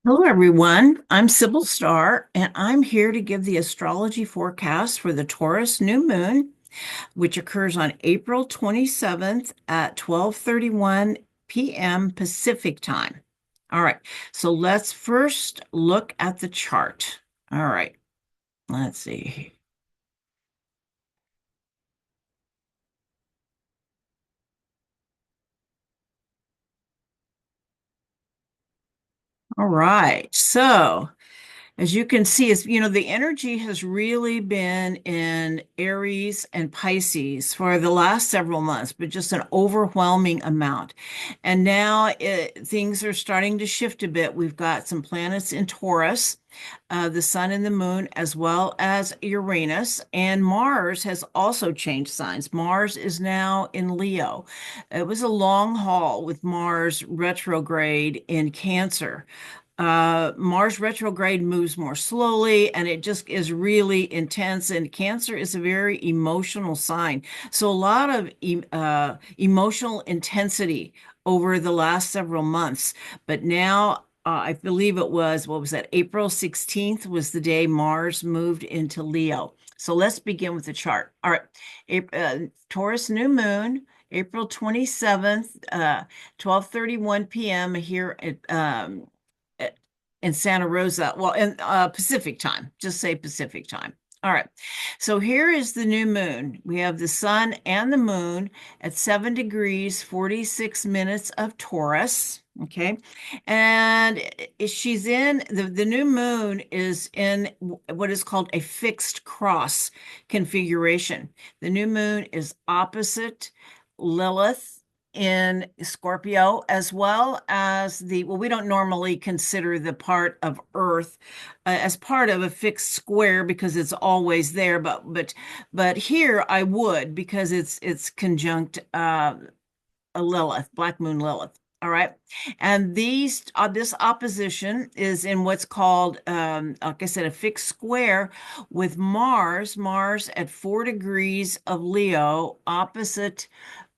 Hello, everyone. I'm Sibyl Starr, and I'm here to give the astrology forecast for the Taurus new moon, which occurs on April 27th at 12:31 p.m. Pacific time. All right, so let's first look at the chart. All right, let's see. All right, so as you can see, the energy has really been in Aries and Pisces for the last several months, but just an overwhelming amount. And now things are starting to shift a bit. We've got some planets in Taurus, the sun and the moon, as well as Uranus, and Mars has also changed signs. Mars is now in Leo. It was a long haul with Mars retrograde in Cancer. Mars retrograde moves more slowly and it just is really intense. And Cancer is a very emotional sign. So a lot of emotional intensity over the last several months. But now I believe it was, what was that? April 16th was the day Mars moved into Leo. So let's begin with the chart. All right. Taurus new moon. April 27th, 12:31 p.m. here in Santa Rosa, well, in Pacific time, just say Pacific time. All right. So here is the new moon. We have the sun and the moon at 7 degrees, 46 minutes of Taurus. Okay. And she's in the new moon is in what is called a fixed cross configuration. The new moon is opposite Lilith in Scorpio, as well as well, we don't normally consider the part of Earth as part of a fixed square because it's always there, but here I would because it's conjunct a Lilith, Black Moon Lilith. All right. And this opposition is in what's called, like I said, a fixed square with Mars at 4 degrees of Leo, opposite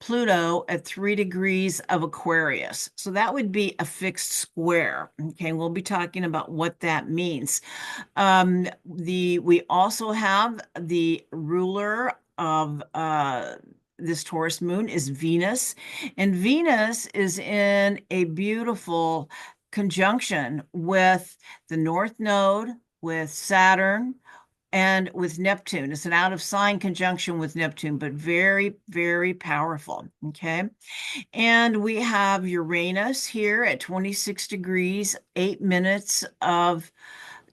Pluto at 3 degrees of Aquarius. So that would be a fixed square. Okay. We'll be talking about what that means. We also have the ruler of, this Taurus moon is Venus, and Venus is in a beautiful conjunction with the North Node, with Saturn, and with Neptune. It's an out of sign conjunction with Neptune, but very, very powerful. Okay. And we have Uranus here at 26 degrees, 8 minutes of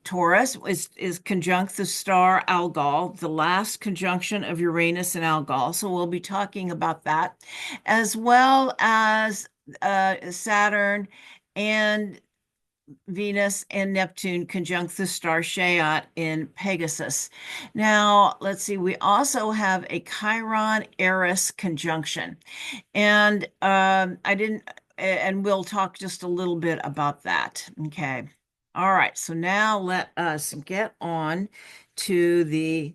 Taurus is conjunct the star Algol, the last conjunction of Uranus and Algol. So we'll be talking about that, as well as Saturn and Venus and Neptune conjunct the star Shéat in Pegasus. Now, let's see, we also have a Chiron Eris conjunction. And and we'll talk just a little bit about that. Okay. All right. So now let us get on to the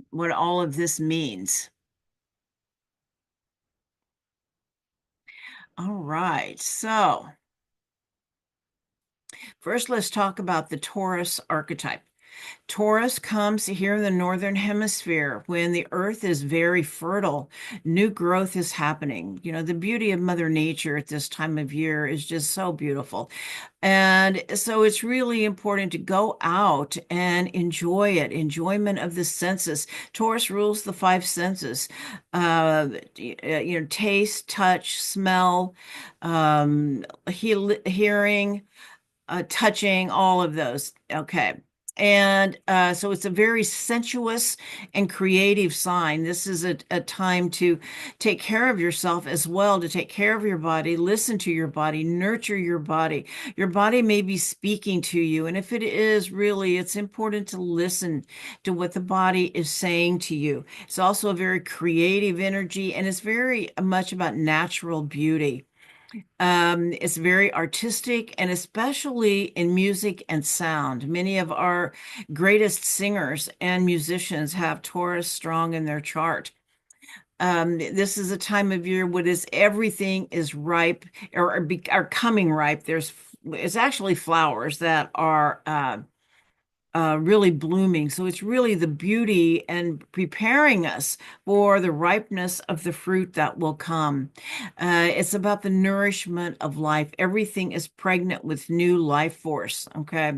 what all of this means. All right. So first, let's talk about the Taurus archetype. Taurus comes here in the northern hemisphere when the earth is very fertile. New growth is happening. You know, the beauty of Mother Nature at this time of year is just so beautiful. And so it's really important to go out and enjoy it, enjoyment of the senses. Taurus rules the five senses, taste, touch, smell, hearing, touching, all of those. Okay. And so it's a very sensuous and creative sign. This is a time to take care of yourself as well, to take care of your body, listen to your body, nurture your body. Your body may be speaking to you. And if it is really, it's important to listen to what the body is saying to you. It's also a very creative energy and it's very much about natural beauty. It's very artistic and especially in music and sound. Many of our greatest singers and musicians have Taurus strong in their chart. This is a time of year when everything is ripe or coming ripe. There's it's actually flowers that are really blooming. So it's really the beauty and preparing us for the ripeness of the fruit that will come. It's about the nourishment of life. Everything is pregnant with new life force. Okay.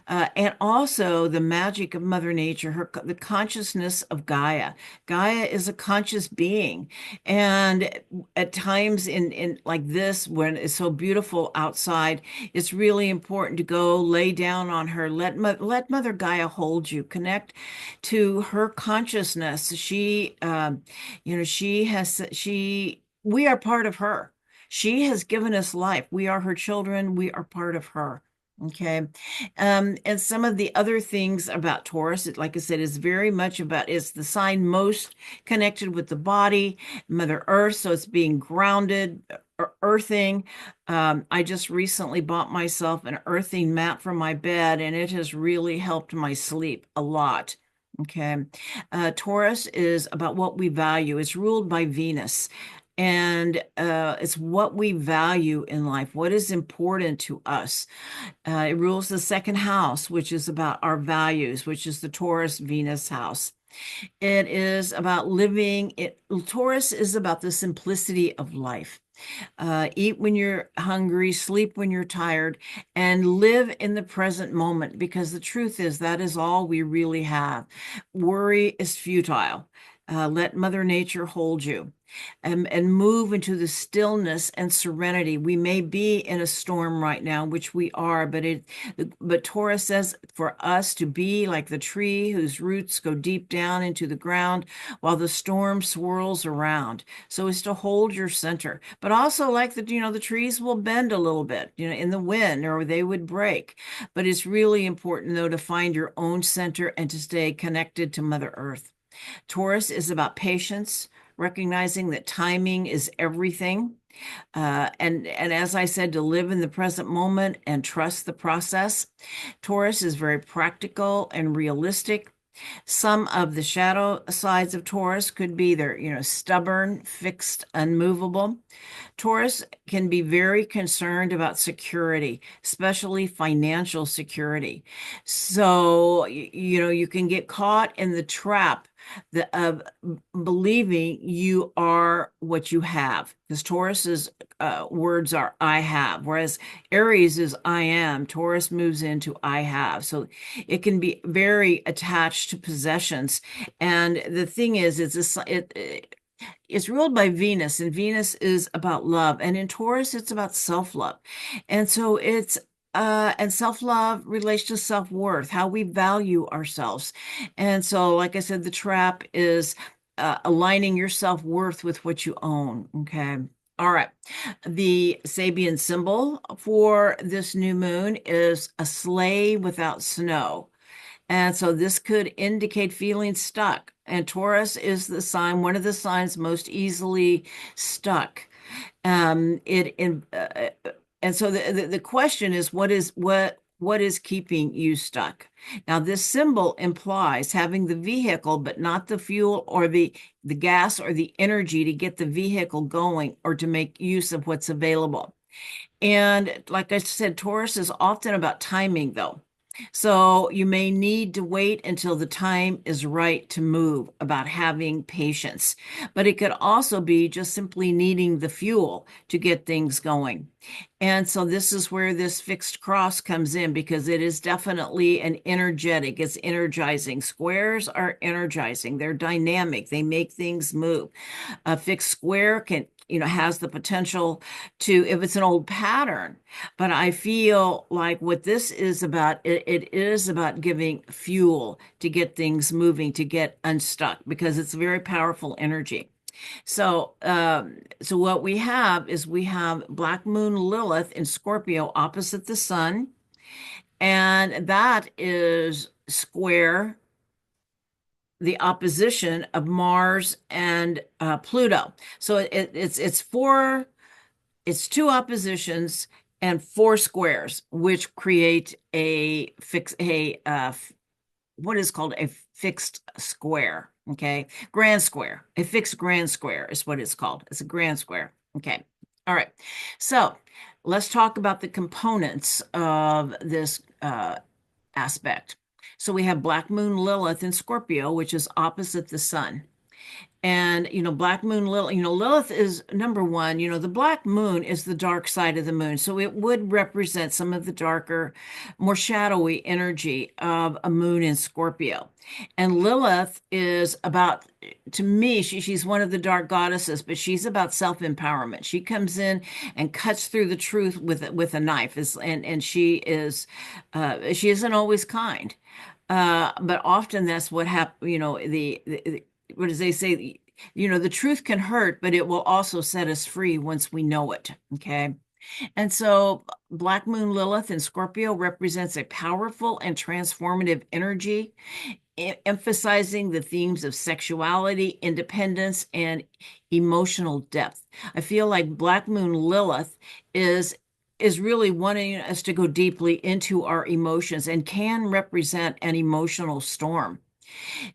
And also the magic of Mother Nature, the consciousness of Gaia. Gaia is a conscious being, and at times in like this, when it's so beautiful outside, it's really important to go lay down on her. Let Mother Gaia hold you. Connect to her consciousness. We are part of her. She has given us life. We are her children. We are part of her. Okay. And some of the other things about Taurus, like I said, is very much about, it's the sign most connected with the body, Mother Earth. So it's being grounded, earthing. I just recently bought myself an earthing mat for my bed, and it has really helped my sleep a lot. Okay. Taurus is about what we value. It's ruled by Venus. And it's what we value in life, what is important to us. It rules the second house, which is about our values, which is the Taurus Venus house. It is about living it. Taurus is about the simplicity of life. Eat when you're hungry, sleep when you're tired, and live in the present moment, because the truth is that is all we really have. Worry is futile. Let Mother Nature hold you, and move into the stillness and serenity. We may be in a storm right now, which we are, but Taurus says for us to be like the tree whose roots go deep down into the ground while the storm swirls around. So it's to hold your center, but also like the trees will bend a little bit, in the wind, or they would break. But it's really important though to find your own center and to stay connected to Mother Earth. Taurus is about patience, recognizing that timing is everything. And as I said, to live in the present moment and trust the process. Taurus is very practical and realistic. Some of the shadow sides of Taurus could be they're, stubborn, fixed, unmovable. Taurus can be very concerned about security, especially financial security. So, you can get caught in the trap of believing you are what you have. Because Taurus's words are I have, whereas Aries is I am. Taurus moves into I have. So it can be very attached to possessions. And the thing is, it's ruled by Venus, and Venus is about love. And in Taurus, it's about self-love. And so and self-love relates to self-worth, how we value ourselves. And so, like I said, the trap is aligning your self-worth with what you own. Okay. All right. The Sabian symbol for this new moon is a sleigh without snow. And so this could indicate feeling stuck. And Taurus is one of the signs most easily stuck. And so the question is, what is keeping you stuck? Now, this symbol implies having the vehicle, but not the fuel or the gas or the energy to get the vehicle going or to make use of what's available. And like I said, Taurus is often about timing, though. So you may need to wait until the time is right to move, about having patience. But it could also be just simply needing the fuel to get things going. And so this is where this fixed cross comes in, because it is definitely an energetic, it's energizing. Squares are energizing, they're dynamic, they make things move. A fixed square has the potential to, if it's an old pattern, but I feel like what this is about, it is about giving fuel to get things moving, to get unstuck, because it's a very powerful energy. So what we have is we have Black Moon Lilith in Scorpio opposite the sun, and that is square the opposition of Mars and Pluto. So it's two oppositions and four squares, which create what is called a fixed square. Okay. Grand square. A fixed grand square is what it's called. It's a grand square. Okay. All right. So let's talk about the components of this aspect. So we have Black Moon Lilith in Scorpio, which is opposite the sun. And, Black Moon Lilith, Lilith is number one. The Black Moon is the dark side of the moon. So it would represent some of the darker, more shadowy energy of a moon in Scorpio. And Lilith is about, to me, she's one of the dark goddesses, but she's about self-empowerment. She comes in and cuts through the truth with a knife, and she isn't always kind. But often that's what happens, what does they say? The truth can hurt, but it will also set us free once we know it. Okay. And so Black Moon Lilith in Scorpio represents a powerful and transformative energy, emphasizing the themes of sexuality, independence, and emotional depth. I feel like Black Moon Lilith is really wanting us to go deeply into our emotions and can represent an emotional storm.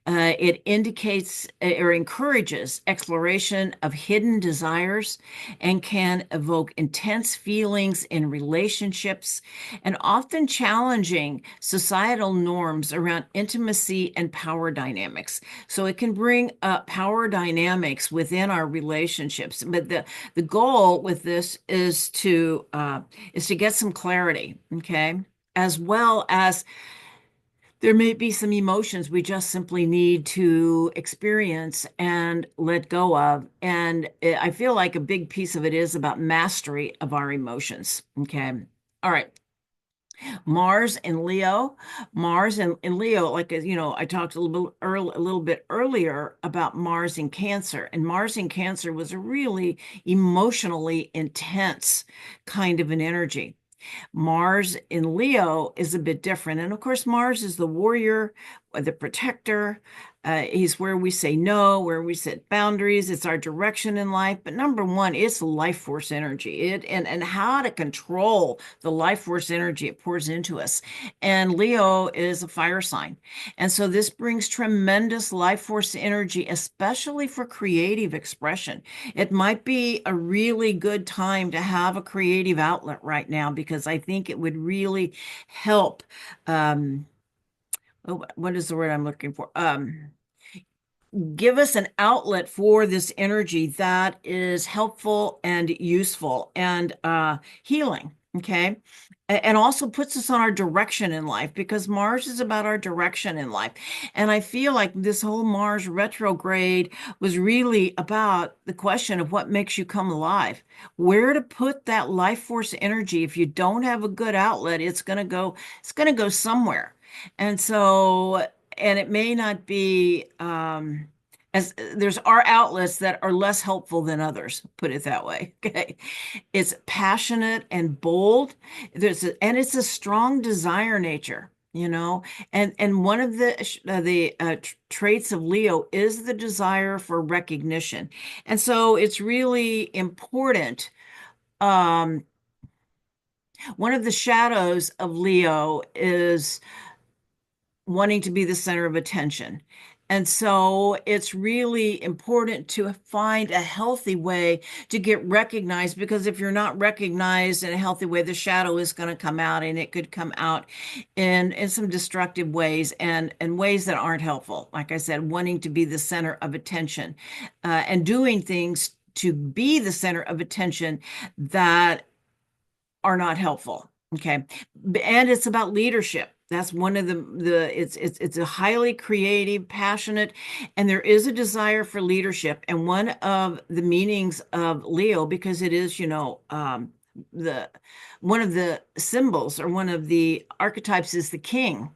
It indicates or encourages exploration of hidden desires and can evoke intense feelings in relationships and often challenging societal norms around intimacy and power dynamics. So it can bring up power dynamics within our relationships. But the goal with this is to get some clarity, okay? As well as there may be some emotions we just simply need to experience and let go of. And I feel like a big piece of it is about mastery of our emotions. Okay. All right. Mars and Leo. Mars and Leo, like I talked a little bit earlier about Mars in Cancer, and Mars in Cancer was a really emotionally intense kind of an energy. Mars in Leo is a bit different. And of course, Mars is the warrior, the protector. He's where we say no, where we set boundaries. It's our direction in life. But number one, it's life force energy. And how to control the life force energy it pours into us. And Leo is a fire sign. And so this brings tremendous life force energy, especially for creative expression. It might be a really good time to have a creative outlet right now because I think it would really help. What is the word I'm looking for? Give us an outlet for this energy that is helpful and useful and healing. Okay. And also puts us on our direction in life because Mars is about our direction in life. And I feel like this whole Mars retrograde was really about the question of what makes you come alive, where to put that life force energy. If you don't have a good outlet, it's going to go somewhere. And so, and it may not be, as there's our outlets that are less helpful than others, put it that way. Okay. It's passionate and bold. And it's a strong desire nature, and one of the traits of Leo is the desire for recognition. And so it's really important. One of the shadows of Leo is wanting to be the center of attention. And so it's really important to find a healthy way to get recognized, because if you're not recognized in a healthy way, the shadow is going to come out, and it could come out in some destructive ways and ways that aren't helpful. Like I said, wanting to be the center of attention and doing things to be the center of attention that are not helpful. Okay. And it's about leadership. That's one of it's a highly creative, passionate, and there is a desire for leadership. And one of the meanings of Leo, because it is, the one of the symbols or one of the archetypes is the king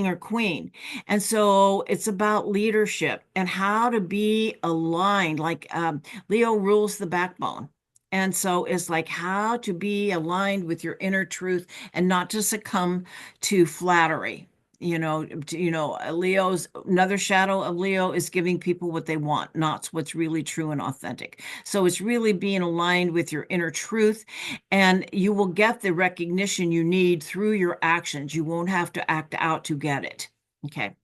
or queen. And so it's about leadership and how to be aligned. Like Leo rules the backbone. And so it's like how to be aligned with your inner truth and not to succumb to flattery. Leo's another shadow of Leo is giving people what they want, not what's really true and authentic. So it's really being aligned with your inner truth, and you will get the recognition you need through your actions. You won't have to act out to get it. Okay.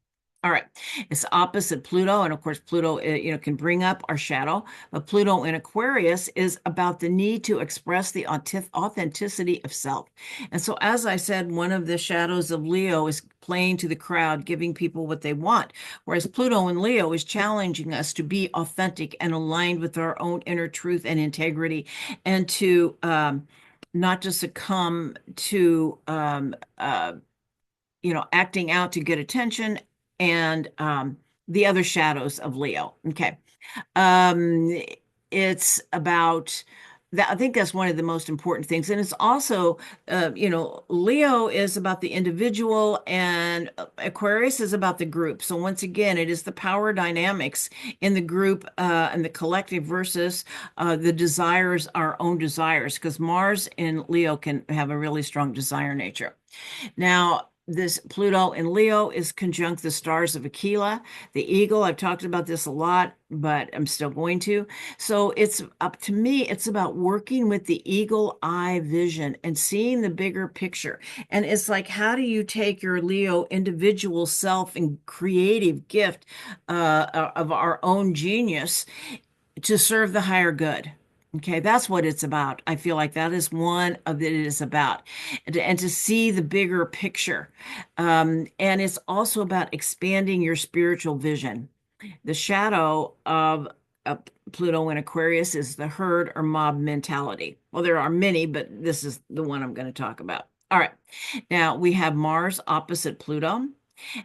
All right. It's opposite Pluto. And of course, Pluto, can bring up our shadow. But Pluto in Aquarius is about the need to express the authenticity of self. And so, as I said, one of the shadows of Leo is playing to the crowd, giving people what they want. Whereas Pluto in Leo is challenging us to be authentic and aligned with our own inner truth and integrity, and to not just succumb to acting out to get attention and the other shadows of Leo. Okay. Um, it's about that. I think that's one of the most important things. And it's also, Leo is about the individual and Aquarius is about the group. So once again, it is the power dynamics in the group and the collective versus the desires, our own desires, because Mars in Leo can have a really strong desire nature. Now, this Pluto in Leo is conjunct the stars of Aquila, the eagle. I've talked about this a lot, but I'm still going to. So it's up to me, it's about working with the eagle eye vision and seeing the bigger picture. And it's like, how do you take your Leo individual self and creative gift of our own genius to serve the higher good? Okay, that's what it's about. I feel like that is one of it is about, and to see the bigger picture. And it's also about expanding your spiritual vision. The shadow of Pluto in Aquarius is the herd or mob mentality. Well, there are many, but this is the one I'm going to talk about. All right. Now we have Mars opposite Pluto.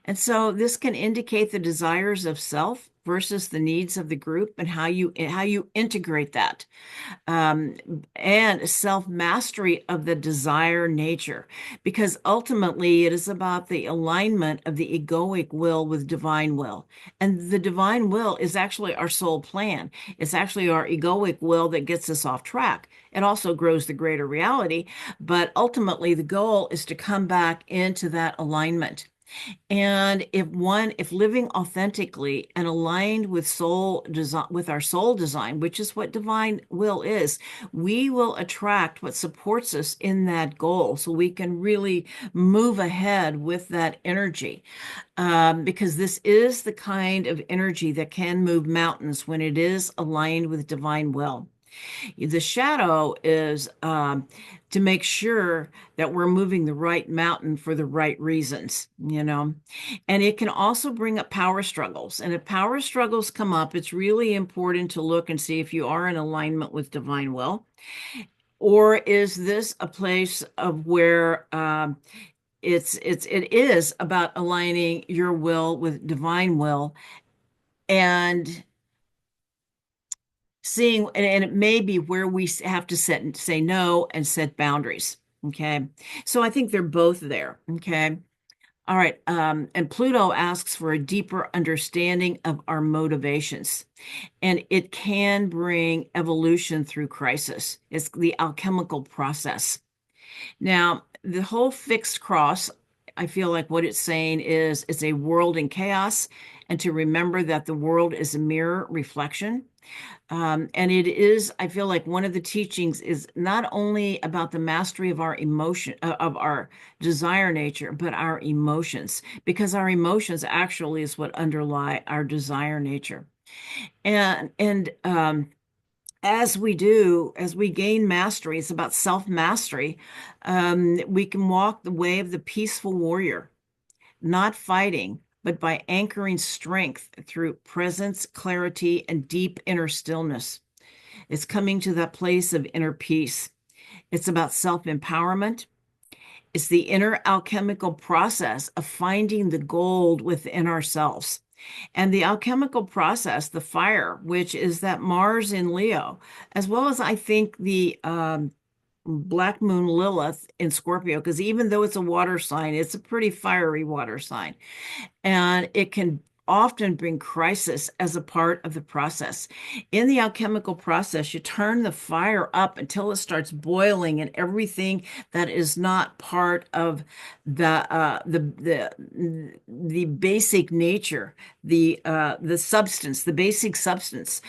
And so this can indicate the desires of self versus the needs of the group and how you integrate that, um, and self mastery of the desire nature, because ultimately it is about the alignment of the egoic will with divine will. And the divine will is actually our soul plan. It's actually our egoic will that gets us off track. It also grows the greater reality, but ultimately the goal is to come back into that alignment. And if living authentically and aligned with soul design, with our soul design, which is what divine will is, we will attract what supports us in that goal. So we can really move ahead with that energy. Because this is the kind of energy that can move mountains when it is aligned with divine will. The shadow is to make sure that we're moving the right mountain for the right reasons. And it can also bring up power struggles. And if power struggles come up, it's really important to look and see if you are in alignment with divine will. Or is this a place of where it is about aligning your will with divine will and seeing, and it may be where we have to say no and set boundaries. Okay. So I think they're both there. Okay. All right. And Pluto asks for a deeper understanding of our motivations, and it can bring evolution through crisis. It's the alchemical process. Now, the whole fixed cross, I feel like what it's saying is it's a world in chaos, and to remember that the world is a mirror reflection. And it is, I feel like one of the teachings is not only about the mastery of our emotion, of our desire nature, but our emotions, because our emotions actually is what underlie our desire nature. And as we gain mastery, it's about self-mastery. We can walk the way of the peaceful warrior, not fighting, but by anchoring strength through presence, clarity, and deep inner stillness. It's coming to that place of inner peace. It's about self-empowerment. It's the inner alchemical process of finding the gold within ourselves. And the alchemical process, the fire, which is that Mars in Leo, as well as I think the Black Moon Lilith in Scorpio, because even though it's a water sign, it's a pretty fiery water sign. And it can often bring crisis as a part of the process. In the alchemical process, you turn the fire up until it starts boiling, and everything that is not part of the basic nature, the substance, the basic substance,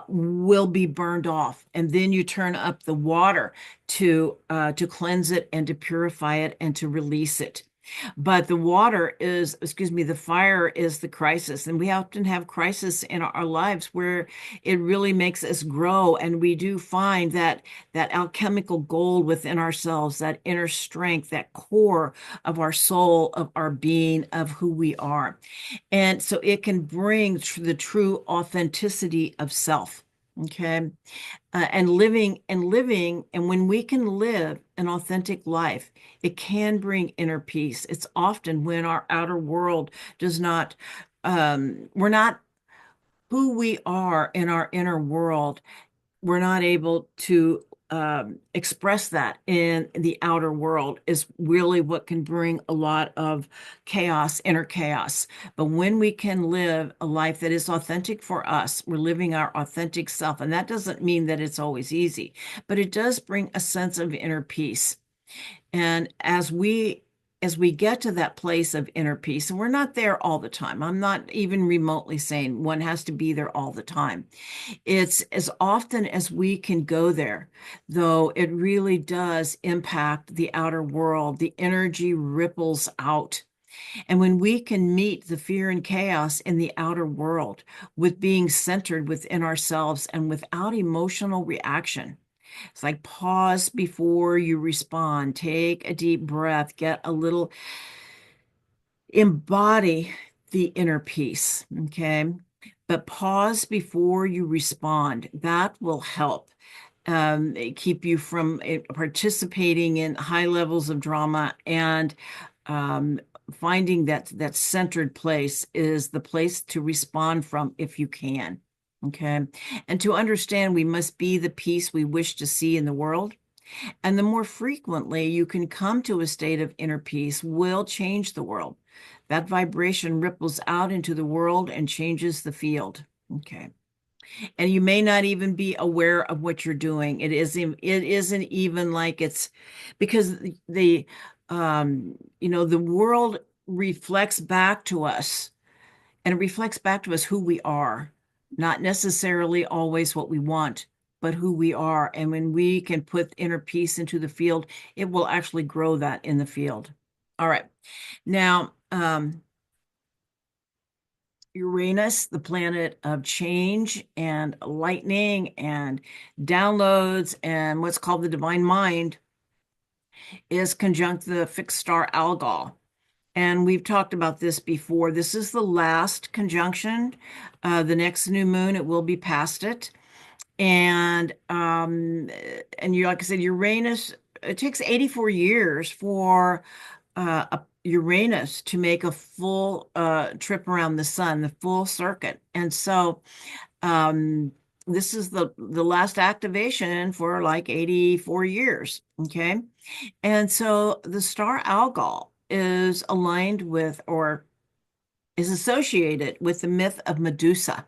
will be burned off, and then you turn up the water to cleanse it and to purify it and to release it. But the water is, excuse me, the fire is the crisis. And we often have crisis in our lives where it really makes us grow. And we do find that alchemical gold within ourselves, that inner strength, that core of our soul, of our being, of who we are. And so it can bring the true authenticity of self. Okay. And when we can live an authentic life, it can bring inner peace. It's often when our outer world does not, we're not who we are in our inner world. We're not able to express that in the outer world is really what can bring a lot of chaos, inner chaos. But when we can live a life that is authentic for us, we're living our authentic self. And that doesn't mean that it's always easy, but it does bring a sense of inner peace. And as we get to that place of inner peace, and we're not there all the time. I'm not even remotely saying one has to be there all the time. It's as often as we can go there, though it really does impact the outer world. The energy ripples out. And when we can meet the fear and chaos in the outer world with being centered within ourselves and without emotional reaction, it's like pause before you respond, take a deep breath, get a little, embody the inner peace. Okay. But pause before you respond. That will help keep you from participating in high levels of drama, and um, finding that centered place is the place to respond from if you can. Okay. And to understand we must be the peace we wish to see in the world. And the more frequently you can come to a state of inner peace will change the world. That vibration ripples out into the world and changes the field. Okay. And you may not even be aware of what you're doing. It isn't even like it's because the world reflects back to us, and it reflects back to us who we are, not necessarily always what we want, but who we are. And when we can put inner peace into the field, it will actually grow that in the field. All right. Now, Uranus, the planet of change and lightning and downloads and what's called the divine mind, is conjunct the fixed star Algol. And we've talked about this before. This is the last conjunction. The next new moon, it will be past it. And you, like I said, Uranus, it takes 84 years for Uranus to make a full trip around the sun, the full circuit. And so um, this is the last activation for like 84 years. Okay. And so the star Algol is aligned with, or is associated with, the myth of Medusa.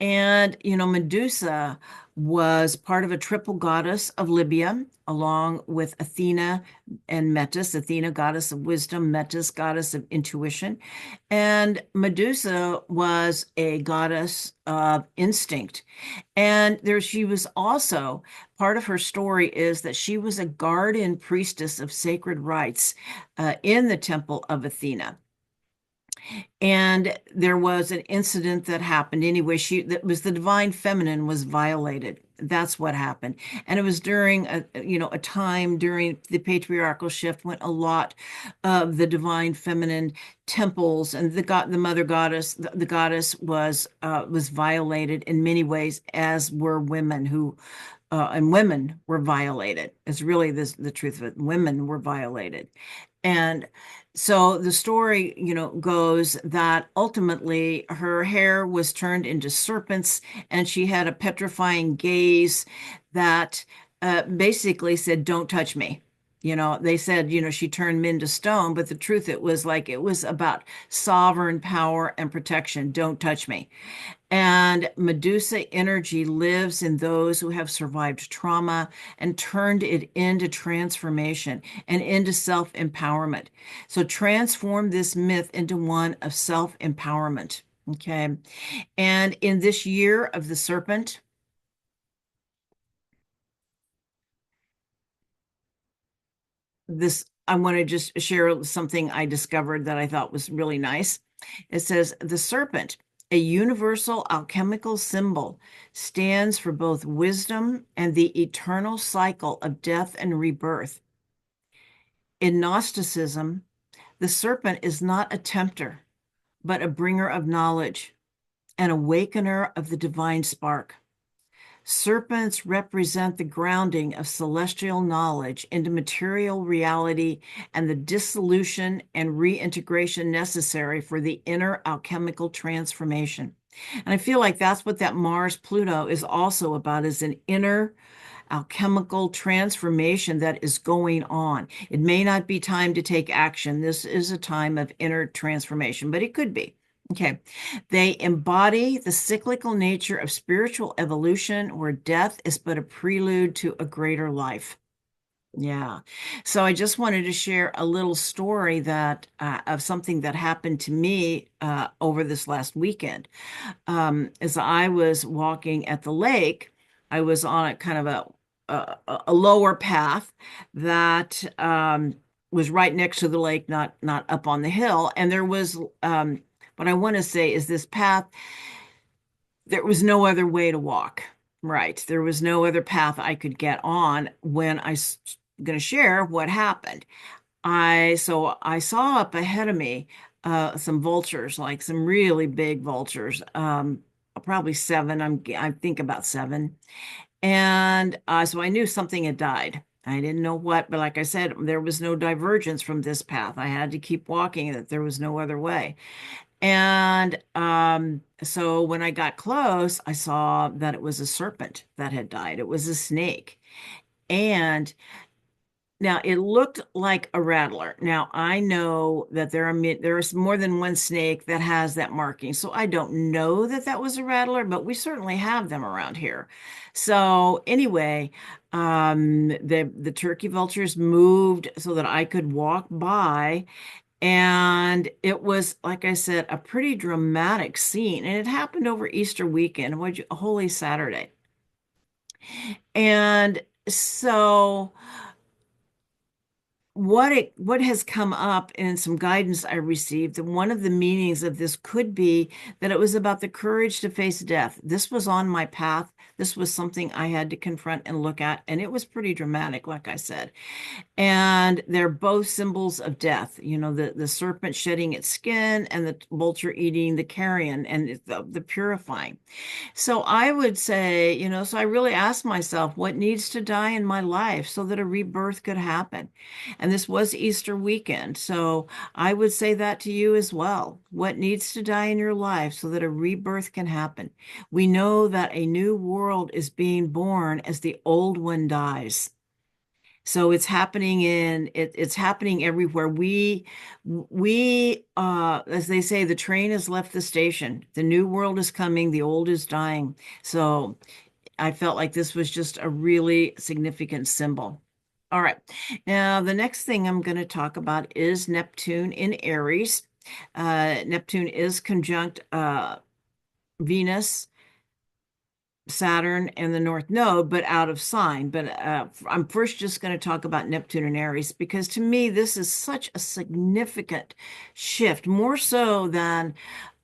And, Medusa was part of a triple goddess of Libya, along with Athena and Metis. Athena, goddess of wisdom, Metis, goddess of intuition. And Medusa was a goddess of instinct. And she was also, part of her story is that she was a guardian priestess of sacred rites in the temple of Athena. And there was an incident that happened anyway. That was the divine feminine was violated. That's what happened. And it was during a time during the patriarchal shift when a lot of the divine feminine temples and the mother goddess, the goddess was violated in many ways, as were women and women were violated. It's really the truth of it. Women were violated. And so the story, goes that ultimately her hair was turned into serpents, and she had a petrifying gaze that basically said, "Don't touch me." They said, she turned men to stone, but the truth, it was about sovereign power and protection. Don't touch me. And Medusa energy lives in those who have survived trauma and turned it into transformation and into self-empowerment. So transform this myth into one of self-empowerment. Okay. And in this year of the serpent, this I want to just share something I discovered that I thought was really nice. It says the serpent, a universal alchemical symbol, stands for both wisdom and the eternal cycle of death and rebirth. In Gnosticism, the serpent is not a tempter, but a bringer of knowledge, an awakener of the divine spark. Serpents represent the grounding of celestial knowledge into material reality and the dissolution and reintegration necessary for the inner alchemical transformation. And I feel like that's what that Mars Pluto is also about, is an inner alchemical transformation that is going on. It may not be time to take action. This is a time of inner transformation, but it could be. Okay. They embody the cyclical nature of spiritual evolution, where death is but a prelude to a greater life. Yeah. So I just wanted to share a little story that of something that happened to me over this last weekend. As I was walking at the lake, I was on a kind of a lower path that was right next to the lake, not up on the hill. And there was what I want to say is this path, there was no other way to walk. Right. There was no other path I could get on when I going to share what happened. So I saw up ahead of me some vultures, like some really big vultures, probably seven. I think about seven. And so I knew something had died. I didn't know what, but like I said, there was no divergence from this path. I had to keep walking, that there was no other way. And so when I got close, I saw that it was a serpent that had died. It was a snake. And now it looked like a rattler. Now I know that there's more than one snake that has that marking. So I don't know that that was a rattler, but we certainly have them around here. So anyway, the turkey vultures moved so that I could walk by. And it was, like I said, a pretty dramatic scene. And it happened over Easter weekend, Holy Saturday. And so what has come up in some guidance I received, and one of the meanings of this could be that it was about the courage to face death. This was on my path. This was something I had to confront and look at, and it was pretty dramatic, like I said. And they're both symbols of death. You know, the serpent shedding its skin and the vulture eating the carrion, and the purifying. So I would say, so I really asked myself, what needs to die in my life so that a rebirth could happen? And this was Easter weekend. So I would say that to you as well. What needs to die in your life so that a rebirth can happen? We know that a new world is being born as the old one dies. So it's happening it's happening everywhere. As they say, the train has left the station. The new world is coming, the old is dying. So I felt like this was just a really significant symbol. All right. Now, the next thing I'm going to talk about is Neptune in Aries. Neptune is conjunct Venus, Saturn, and the North Node, but out of sign. But I'm first just going to talk about Neptune and Aries, because to me, this is such a significant shift, more so than,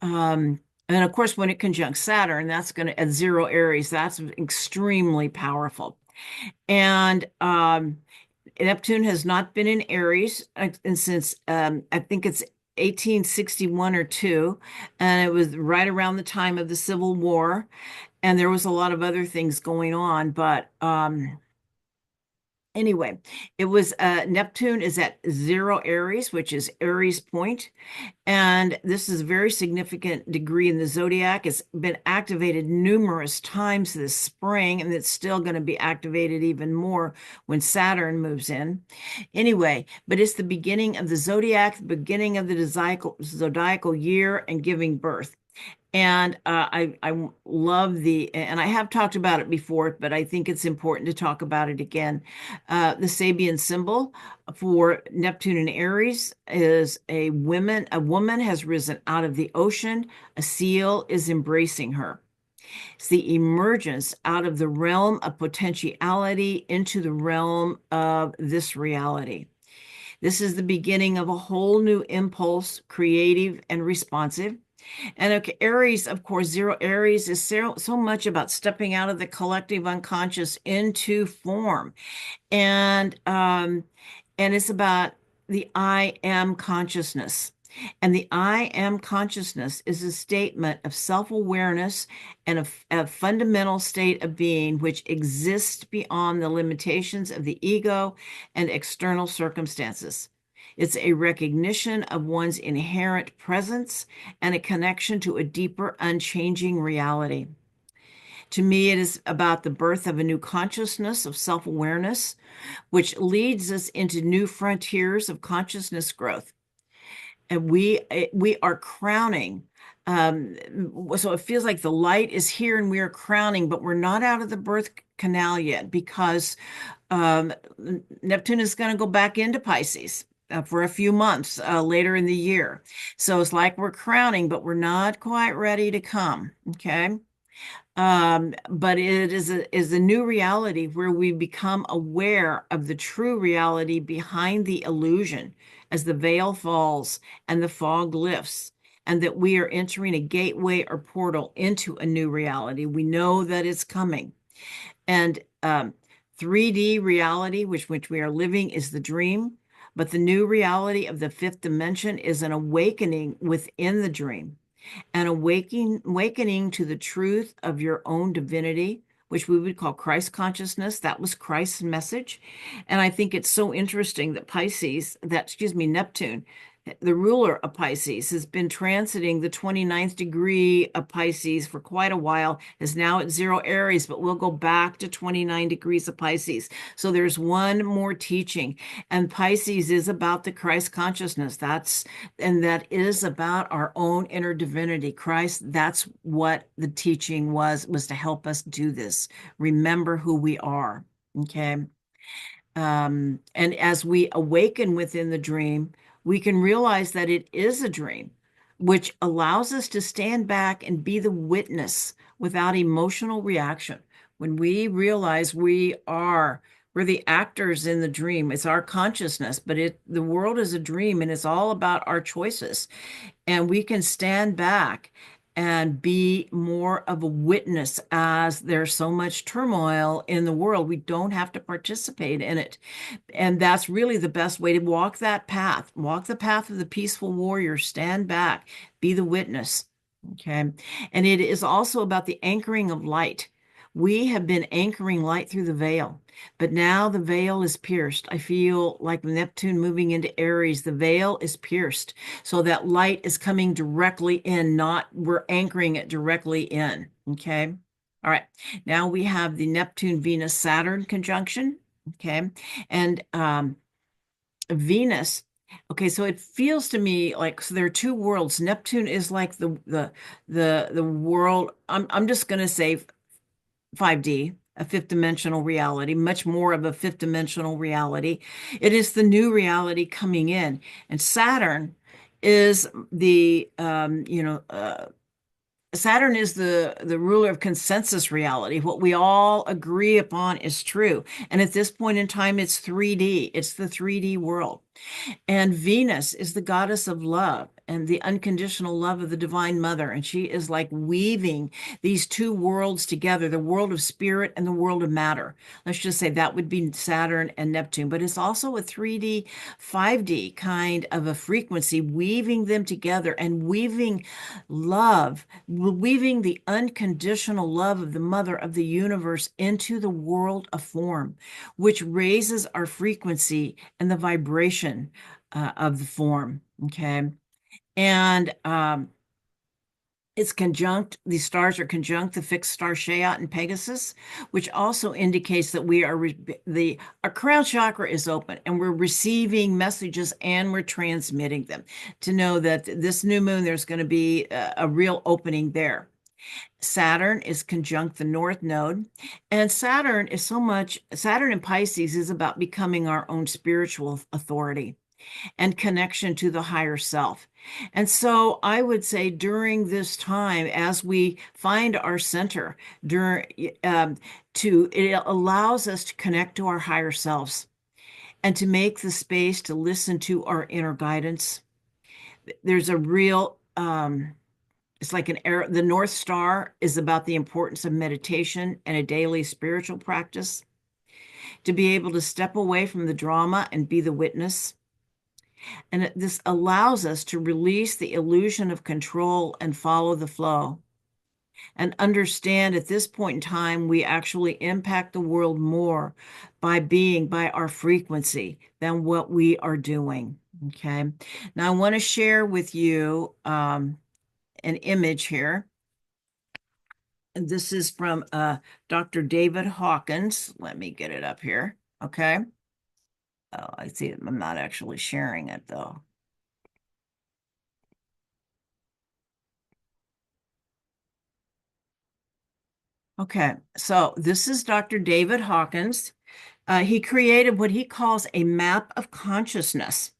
and of course, when it conjuncts Saturn, that's going to, at 0 Aries, that's extremely powerful. And Neptune has not been in Aries and since I think it's 1861 or 2, and it was right around the time of the Civil War. And there was a lot of other things going on, but anyway, it was Neptune is at 0 Aries, which is Aries point. And this is a very significant degree in the zodiac. It's been activated numerous times this spring, and it's still going to be activated even more when Saturn moves in. Anyway, but it's the beginning of the zodiac, the beginning of the zodiacal year, and giving birth. And I love and I have talked about it before, but I think it's important to talk about it again. The Sabian symbol for Neptune and Aries is a woman. A woman has risen out of the ocean. A seal is embracing her. It's the emergence out of the realm of potentiality into the realm of this reality. This is the beginning of a whole new impulse, creative and responsive. And okay, Aries, of course, zero Aries is so much about stepping out of the collective unconscious into form. And and it's about the I am consciousness. And the I am consciousness is a statement of self-awareness and a fundamental state of being which exists beyond the limitations of the ego and external circumstances. It's a recognition of one's inherent presence and a connection to a deeper, unchanging reality. To me, it is about the birth of a new consciousness of self-awareness, which leads us into new frontiers of consciousness growth. And we are crowning. So it feels like the light is here and we are crowning, but we're not out of the birth canal yet because um, Neptune is going to go back into Pisces for a few months later in the year. So it's like we're crowning, but we're not quite ready to come. Okay. But it is a new reality where we become aware of the true reality behind the illusion as the veil falls and the fog lifts, and that we are entering a gateway or portal into a new reality. We know that it's coming. And 3D reality, which we are living, is the dream, but the new reality of the fifth dimension is an awakening within the dream, an awakening to the truth of your own divinity, which we would call Christ consciousness. That was Christ's message. And I think it's so interesting that Neptune, the ruler of Pisces, has been transiting the 29th degree of Pisces for quite a while, is now at zero Aries, but we'll go back to 29 degrees of Pisces. So there's one more teaching. And Pisces is about the Christ consciousness. That is about our own inner divinity. Christ, that's what the teaching was to help us do this. Remember who we are. Okay. And as we awaken within the dream, we can realize that it is a dream, which allows us to stand back and be the witness without emotional reaction. When we realize we're the actors in the dream, it's our consciousness, but the world is a dream and it's all about our choices. And we can stand back and be more of a witness as there's so much turmoil in the world. We don't have to participate in it. And that's really the best way to walk that path. Walk the path of the peaceful warrior, stand back, be the witness. Okay. And it is also about the anchoring of light. We have been anchoring light through the veil, but now the veil is pierced. I feel like Neptune moving into Aries, the veil is pierced. So that light is coming directly in, not we're anchoring it directly in. Okay. All right. Now we have the Neptune Venus Saturn conjunction. Okay. And Venus. Okay, so it feels to me like so there are two worlds. Neptune is like the world. I'm just gonna say 5D, a fifth dimensional reality, much more of a fifth dimensional reality. It is the new reality coming in. And Saturn is Saturn is the ruler of consensus reality. What we all agree upon is true. And at this point in time, it's 3D. It's the 3D world. And Venus is the goddess of love and the unconditional love of the Divine Mother. And she is like weaving these two worlds together, the world of spirit and the world of matter. Let's just say that would be Saturn and Neptune, but it's also a 3D, 5D kind of a frequency, weaving them together and weaving love, weaving the unconditional love of the Mother of the universe into the world of form, which raises our frequency and the vibration of the form. Okay. And the stars are conjunct the fixed star Shayot and Pegasus, which also indicates that our crown chakra is open and we're receiving messages and we're transmitting them to know that this new moon, there's going to be a real opening there. Saturn is conjunct the North Node, and Saturn in Pisces is about becoming our own spiritual authority and connection to the higher self. And so I would say during this time, as we find our center, it allows us to connect to our higher selves. and to make the space to listen to our inner guidance. There's a real, it's like an arrow. The North Star is about the importance of meditation and a daily spiritual practice, to be able to step away from the drama and be the witness. And this allows us to release the illusion of control and follow the flow, and understand at this point in time, we actually impact the world more by our frequency than what we are doing. Okay. Now I want to share with you an image here. And this is from Dr. David Hawkins. Let me get it up here. Okay. Oh, I see. I'm not actually sharing it though. Okay, so this is Dr. David Hawkins. He created what he calls a map of consciousness.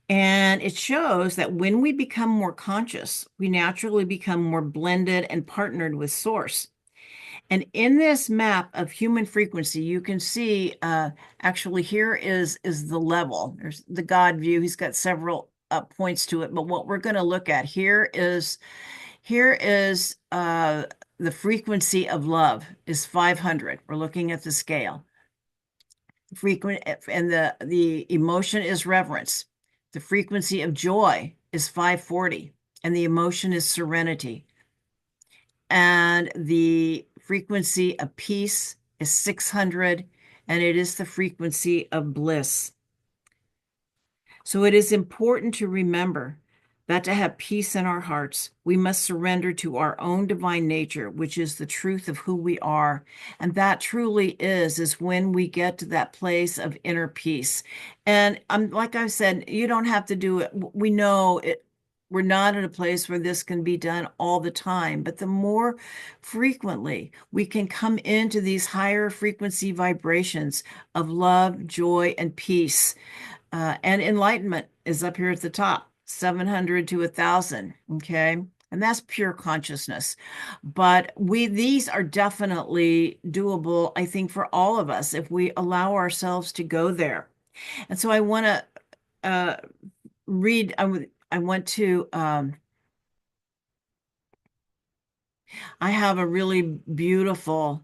And it shows that when we become more conscious, we naturally become more blended and partnered with Source. And in this map of human frequency, you can see actually here is the level. There's the God view. He's got several points to it. But what we're going to look at here is the frequency of love is 500. We're looking at the scale. And the emotion is reverence. The frequency of joy is 540, and the emotion is serenity. And the frequency of peace is 600, and it is the frequency of bliss. So it is important to remember that to have peace in our hearts, we must surrender to our own divine nature, which is the truth of who we are. And that truly is when we get to that place of inner peace. And like I said, you don't have to do it. We know it. We're not in a place where this can be done all the time, but the more frequently we can come into these higher frequency vibrations of love, joy, and peace, and enlightenment is up here at the top, 700 to 1,000. Okay. And that's pure consciousness. But these are definitely doable, I think, for all of us if we allow ourselves to go there. And so I want to read, I want to, I have a really beautiful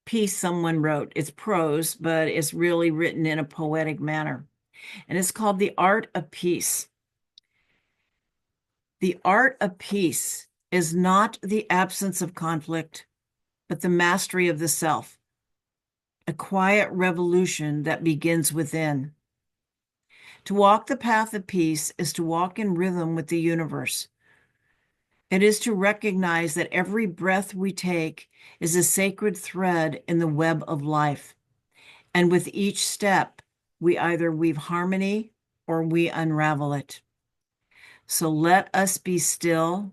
piece someone wrote. It's prose, but it's really written in a poetic manner. And it's called The Art of Peace. The art of peace is not the absence of conflict, but the mastery of the self, a quiet revolution that begins within. To walk the path of peace is to walk in rhythm with the universe. It is to recognize that every breath we take is a sacred thread in the web of life. And with each step, we either weave harmony or we unravel it. So let us be still.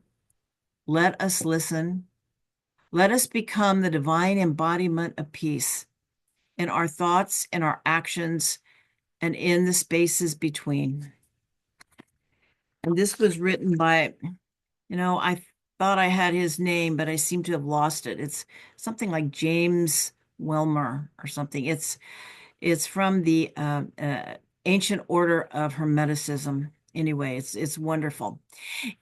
Let us listen. Let us become the divine embodiment of peace in our thoughts, in our actions, and in the spaces between. And this was written by, I thought I had his name, but I seem to have lost it. It's something like James Wilmer or something. It's from the Ancient Order of Hermeticism. Anyway, it's wonderful.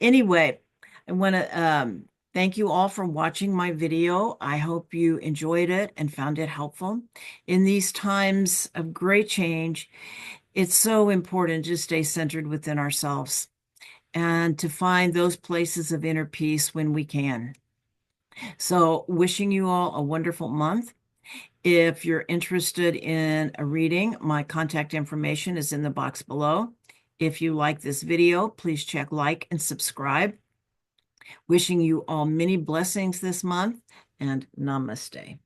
Anyway, I want to thank you all for watching my video. I hope you enjoyed it and found it helpful. In these times of great change, it's so important to stay centered within ourselves and to find those places of inner peace when we can. So wishing you all a wonderful month. If you're interested in a reading, my contact information is in the box below. If you like this video, please check like and subscribe. Wishing you all many blessings this month, and namaste.